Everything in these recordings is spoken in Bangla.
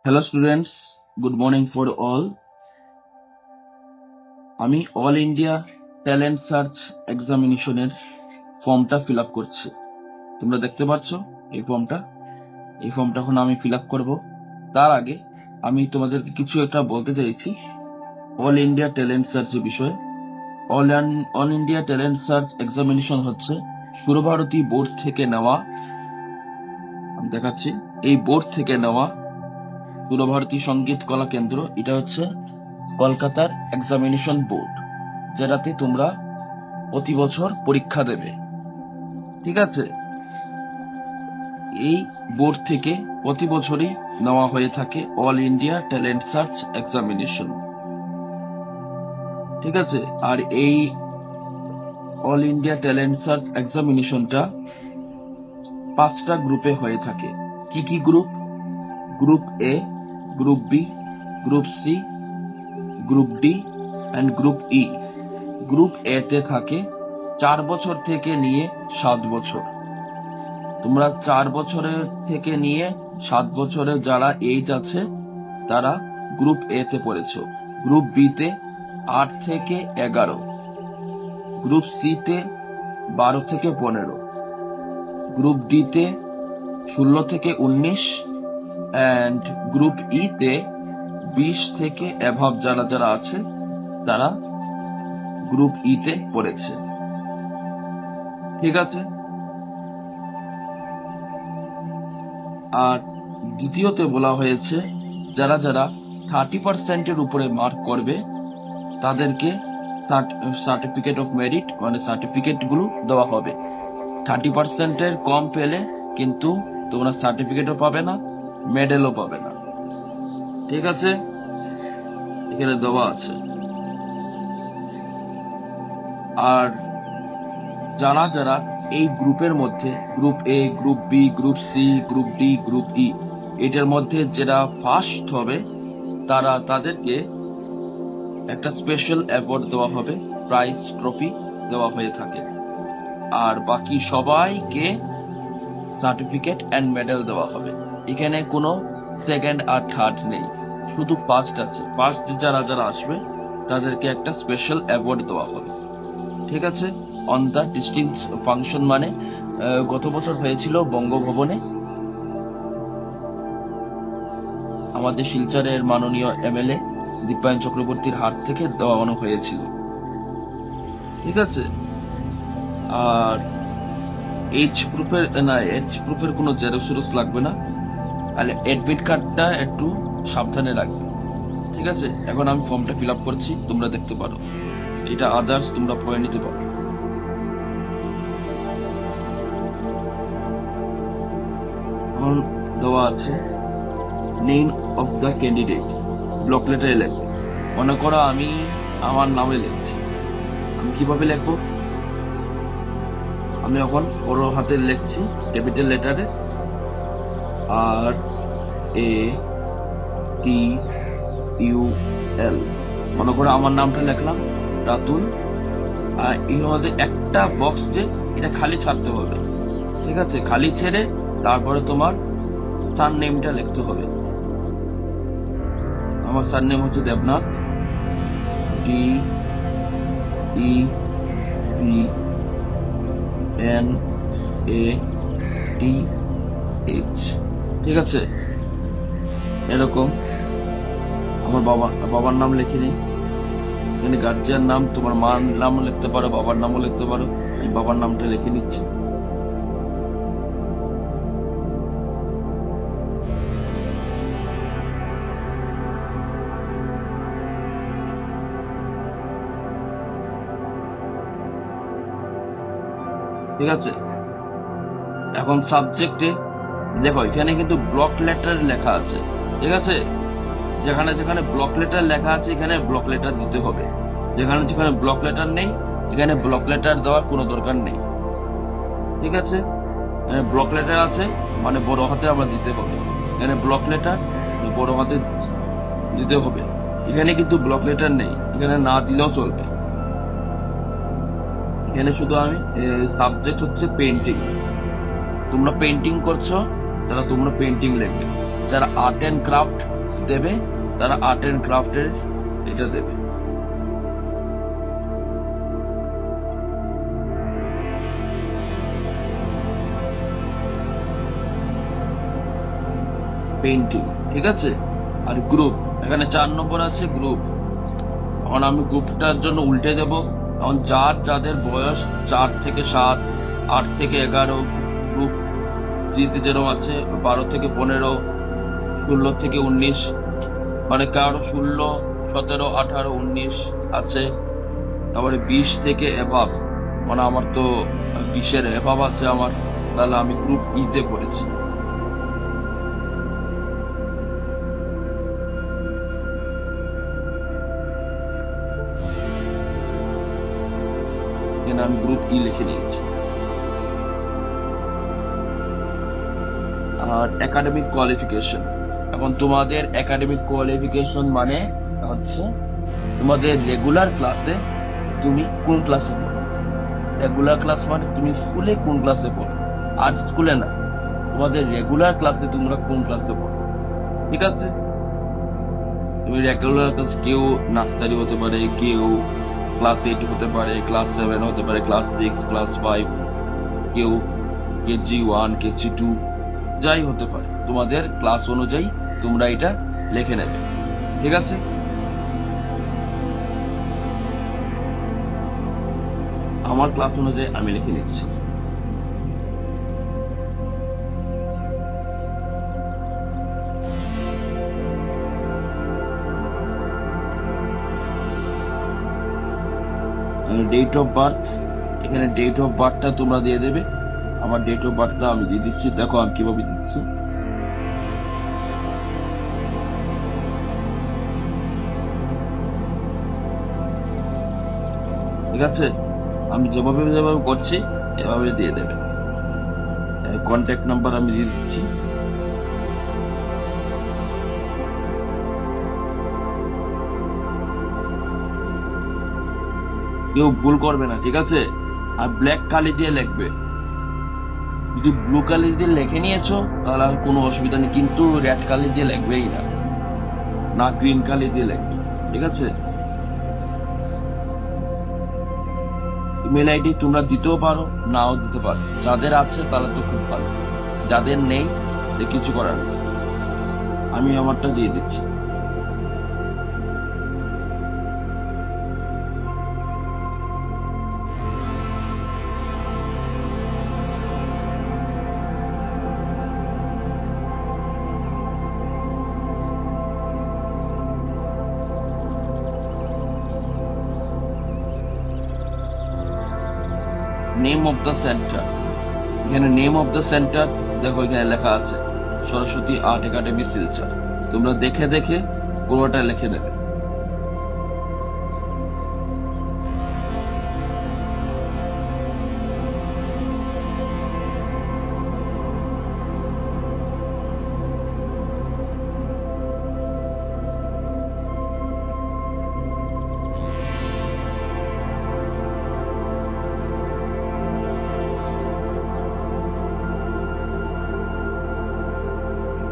Hello students, good morning for all. আমি অল ইন্ডিয়া ট্যালেন্ট সার্চ এক্সামিনেশনের ফর্মটা ফিল আপ করছি। তোমরা দেখতে পাচ্ছ এই ফর্মটা এখন আমি ফিল আপ করবো। তার আগে আমি তোমাদেরকে কিছু একটা বলতে চাইছি অল ইন্ডিয়া ট্যালেন্ট সার্চ বিষয়ে। All India talent search examination হচ্ছে সর্বভারতী বোর্ড থেকে নেওয়া, আমি দেখাচ্ছি, এই বোর্ড থেকে নেওয়া সর্বভারতী সঙ্গীত কলা কেন্দ্র। এটা হচ্ছে কলকাতার এক্সামিনেশন বোর্ড, যেটাতে তোমরা প্রতি বছর পরীক্ষা দেবে। ঠিক আছে, এই বোর্ড থেকে প্রতি বছরই নেওয়া হয়ে থাকে all India talent search examination. ঠিক আছে, আর এই অল ইন্ডিয়া ট্যালেন্ট সার্চ এক্সামিনেশনটা 5টা গ্রুপে হয়ে থাকে। কি কি গ্রুপ? Group A, group B, group C, group D and group E. Group A তে থাকে 4 বছর থেকে নিয়ে 7 বছর। তোমরা 4 বছরের থেকে নিয়ে 7 বছরের যারা এজ আছে তারা গ্রুপ এ তে পড়েছ। গ্রুপ বি তে 8 থেকে 11, গ্রুপ সি তে 12 থেকে 15, গ্রুপ ডি তে 16 থেকে 19 এন্ড গ্রুপ ই তে 20 থেকে অ্যাভাব যারা আছে তারা গ্রুপ ই তে পড়েছে। ঠিক আছে, আর দ্বিতীয়তে বলা হয়েছে যারা 30% উপরে মার্ক করবে তাদেরকে সার্টিফিকেট অফ মেরিট মানে সার্টিফিকেট গুলো দেওয়া হবে। 30% কম পেলে কিন্তু তোমরা সার্টিফিকেটও পাবে না, মেডেলও পাবে না। ঠিক আছে, এখানে দেওয়া আছে। আর যারা এই গ্রুপের মধ্যে group A, group B, group C, group D, group E, এটার মধ্যে যারা ফার্স্ট হবে তাদেরকে একটা স্পেশাল অ্যাওয়ার্ড দেওয়া হবে, প্রাইজ ট্রফি দেওয়া হয়ে থাকে। আর বাকি সবাইকে সার্টিফিকেট এন্ড মেডেল দেওয়া হবে। এখানে কোনো সেকেন্ড আর থার্ড নেই, শুধু ফার্স্ট আছে। ফার্স্ট যারা আসবে তাদেরকে একটা স্পেশাল অ্যাওয়ার্ড দেওয়া হবে। ঠিক আছে, অন দ্য ডিস্টিংক্ট ফাংশন মানে গত বছর হয়েছিল বঙ্গভবনে, আমাদের শিলচরের মাননীয় এমএলএ দীপায়ন চক্রবর্তীর হাত থেকে দেওয়ানো হয়েছিল। ঠিক আছে, আর এইচ প্রুফের কোনো জেরক্স লাগবে না, তাহলে অ্যাডমিট কার্ডটা একটু সাবধানে রাখবে। ঠিক আছে, এখন আমি ফর্মটা ফিল আপ করছি, তোমরা দেখতে পারো। এটা আদার্স তোমরা পড়ে নিতে পারো। এখন দেওয়া আছে name of the candidate, block লেটারে লিখবে। মনে করো আমি আমার নামে লিখছি, আমি কিভাবে লিখবো? আমি এখন বড় হাতে লিখছি ক্যাপিটাল লেটারে, আর এ টি ইউ এল। মনে করো আমার নামটা লিখলাম রাতুল, আর এর মধ্যে একটা বক্স যে এটা খালি ছাড়তে হবে। ঠিক আছে, খালি ছেড়ে তারপরে তোমার সার নেমটা লিখতে হবে। আমার সার নেম হচ্ছে Debnath, D E V N A T H. ঠিক আছে, এরকম আমার বাবার নাম লিখে নিই। এখানে গার্জিয়ান নাম, তোমার মার নাম লিখতে পারো, বাবার নামও লিখতে পারো। আমি বাবার নামটা লিখে নিচ্ছি। ঠিক আছে, এখন সাবজেক্টে দেখো এখানে কিন্তু ব্লক লেটার লেখা আছে। ঠিক আছে, যেখানে ব্লক লেটার লেখা আছে এখানে ব্লক লেটার দিতে হবে। যেখানে ব্লক লেটার নেই এখানে ব্লক লেটার দেওয়ার কোনো দরকার নেই। ঠিক আছে, এখানে ব্লক লেটার আছে মানে বড় হাতে আমরা দিতে হবে। এখানে ব্লক লেটার বড় হাতে দিতে হবে। এখানে কিন্তু ব্লক লেটার নেই, এখানে না দিলেও চলবে। এখানে শুধু আমি সাবজেক্ট হচ্ছে পেন্টিং। তোমরা পেন্টিং করছো, তোমরা পেন্টিং লিখবে। যারা আর্ট এন্ড ক্রাফট দেবে, তারা আর্ট এন্ড ক্রাফটের এটা দেবে। পেইন্টিং, ঠিক আছে। আর গ্রুপ, এখানে 4 নম্বর আছে গ্রুপ। এখন আমি গ্রুপটার জন্য উল্টে দেব। এখন যাদের বয়স 4 থেকে 7, 8 থেকে 11, গ্রুপ জিতে যেরকম আছে 12 থেকে 15, 16 থেকে 19, মানে কারো 16, 17, 18, 19 আছে। তারপরে 20 থেকে এভাব, মানে আমার তো 20-এর এভাব আছে আমার, তাহলে আমি গ্রুপ ইতে করেছি। এখানে আমি গ্রুপ ই লিখে নিয়েছি। আর একাডেমিক কোয়ালিফিকেশন, এখন তোমাদের একাডেমিক কোয়ালিফিকেশন মানে হচ্ছে তোমাদের রেগুলার ক্লাসে তুমি কোন ক্লাসে পড়ো। রেগুলার ক্লাস মানে তুমি স্কুলে কোন ক্লাসে পড়ো, আর স্কুলে না, তোমাদের রেগুলার ক্লাসে তোমরা কোন ক্লাসে পড়ো, ঠিক আছে। তুমি রেগুলার ক্লাস, কেউ নার্সারি হতে পারে, কেউ ক্লাস 8 হতে পারে, ক্লাস 7 হতে পারে, ক্লাস 6, ক্লাস 5, কেউ কেজি 1, কেজি 2, যাই হতে পারে। তোমাদের ক্লাস অনুযায়ী তোমরা এটা লিখে নেবে, ঠিক আছে। আমার ক্লাস অনুযায়ী আমি লিখে নিচ্ছি। ডেট অফ বার্থ, এখানে ডেট অফ বার্থটা তোমরা দিয়ে দেবে। আমার ডেট অফ বার্থটা আমি দিয়ে দিচ্ছি, দেখো আমি কিভাবে দিচ্ছি। ঠিক আছে, আমি যেভাবে করছি এভাবে দিয়ে দেবে। কন্ট্যাক্ট নাম্বার আমি দিয়ে দিচ্ছি। কেউ ভুল করবে না, ঠিক আছে। আর ব্ল্যাক কালি দিয়ে লিখবে। যদি ব্লু কালি দিয়ে লিখে নিয়েছো তাহলে আর কোনো অসুবিধা নেই, কিন্তু রেড কালি দিয়ে লিখবেই না, না গ্রিন কালি দিয়ে লিখবে, ঠিক আছে। ইমেল আইডি তোমরা দিতেও পারো, নাও দিতে পারো। যাদের আছে তারা তো খুব ভালো, যাদের নেই সে কিছু করার নেই। আমি আমারটা দিয়ে দিচ্ছি। নেম অফ দ্য সেন্টার, এখানে নেম অফ দ্য সেন্টার দেখো এখানে লেখা আছে সরস্বতী আর্ট একাডেমি শিলচর। তোমরা দেখে দেখে কোনোটা লিখে দেবে।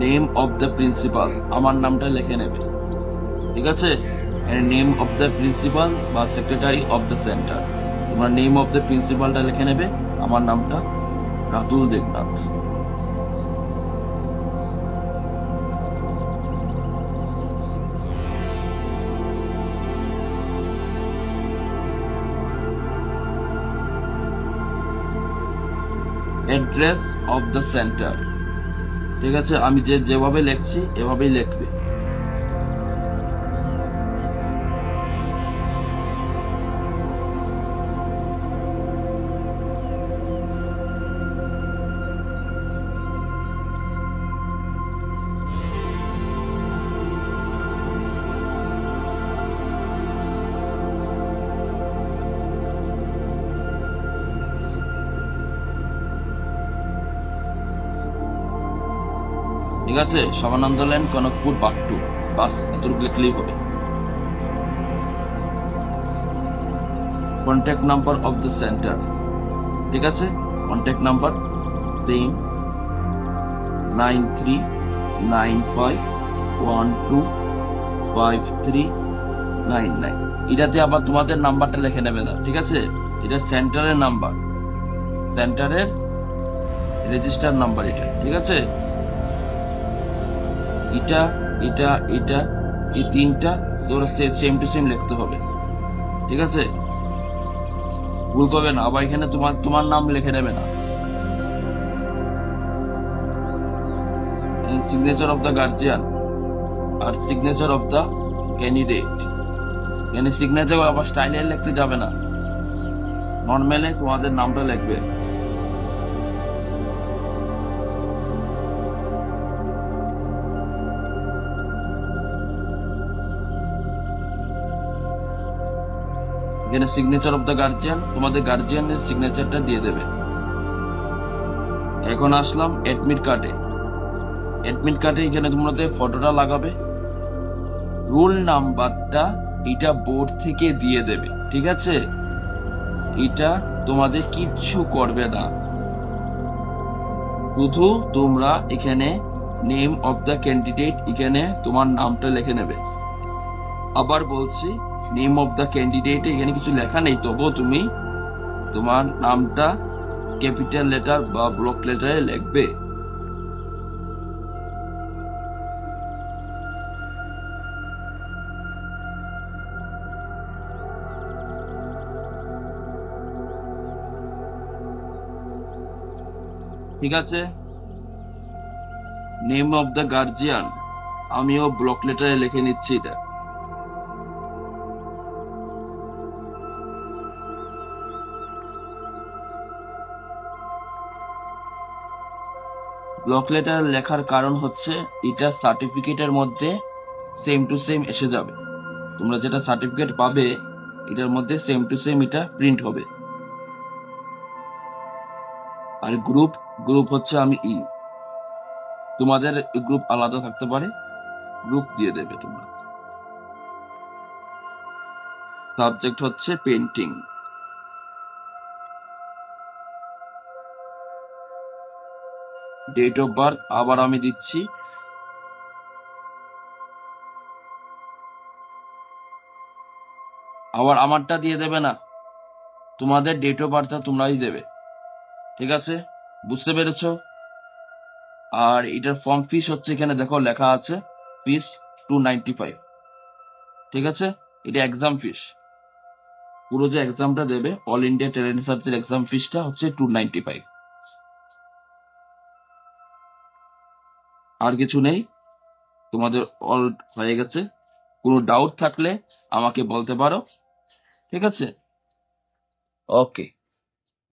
নেম অফ দ্য প্রিন্সিপাল, আমার নামটা লিখে নেবে, ঠিক আছে। নেম অফ দ্য প্রিন্সিপাল বা সেক্রেটারি অফ দ্য সেন্টার, তোমরা নেম অফ দ্য প্রিন্সিপালটা লিখে নেবে। আমার নামটা Ratul Debnath. Address of the centre, ঠিক আছে। আমি যেভাবে লিখছি এভাবেই লিখবে। ঠিক আছে, সমানন্দ লেন, কনকপুর, বাগটু, বাস এতটুকু লিখলেই হবে। Contact number of the centre, ঠিক আছে। Contact number same 9395 125399। এটাতে আবার তোমাদের নাম্বারটা লিখে নেবে না, ঠিক আছে? এটা সেন্টারের নাম্বার, সেন্টারের রেজিস্টার নাম্বার এটা, ঠিক আছে? এটা এটা এটা এই তিনটা তোর সেম টু সেম লিখতে হবে, ঠিক আছে? ভুল করবে না, আবার এখানে তোমার তোমার নাম লিখে নেবে না। সিগনেচার অফ দ্য গার্জিয়ান আর সিগনেচার অফ দ্য ক্যান্ডিডেট। এখানে সিগনেচার আবার স্টাইলে লিখতে যাবে না, নর্মালে তোমাদের নামটা লিখবে। এখানে সিগনেচার অফ দ্য গার্জিয়ান, তোমাদের গার্জিয়ানের সিগনেচারটা দিয়ে দেবে। এখন আসলাম অ্যাডমিট কার্ডে। অ্যাডমিট কার্ডে এখানে তোমাদের ফটোটা লাগাবে, রোল নাম্বারটা এটা বোর্ড থেকে দিয়ে দেবে, ঠিক আছে? এটা তোমাদের কিচ্ছু করবে না, শুধু তোমরা এখানে নেম অফ দ্য ক্যান্ডিডেট এখানে তোমার নামটা লিখে নেবে। আবার বলছি, নেম অফ দ্য ক্যান্ডিডেট এখানে কিছু লেখা নেই, তবুও তুমি তোমার নামটা ক্যাপিটাল লেটার বা ব্লক লেটারে লিখবে। ঠিক আছে? নেম অফ দ্য গার্জিয়ান আমিও ব্লক লেটারে লিখে নিচ্ছি। এটা ব্লক লেটার লেখার কারণ হচ্ছে এটা সার্টিফিকেটের মধ্যে সেম টু সেম এসে যাবে। তোমরা যেটা সার্টিফিকেট পাবে এটার মধ্যে সেম টু সেম এটা প্রিন্ট হবে। আর গ্রুপ, গ্রুপ হচ্ছে আমি তোমাদের গ্রুপ আলাদা থাকতে পারে, গ্রুপ দিয়ে দেবে তোমরা। সাবজেক্ট হচ্ছে পেন্টিং। ডেট অফ বার্থ আবার আমি দিচ্ছি, আবার আমারটা দিয়ে দেবে না, তোমাদের ডেট অফ বার্থটা তোমরাই দেবে, ঠিক আছে? বুঝতে পেরেছো? আর এটার ফর্ম ফিস হচ্ছে এখানে দেখো লেখা আছে ফিস 295, ঠিক আছে? এটা এক্সাম ফিস, পুরো যে এক্সামটা দেবে অল ইন্ডিয়া ট্যালেন্ট সার্চের এক্সাম ফিসটা হচ্ছে 295। আর কিছু নেই, তোমাদের অল হয়ে গেছে। কোনো ডাউট থাকলে আমাকে বলতে পারো, ঠিক আছে? ওকে।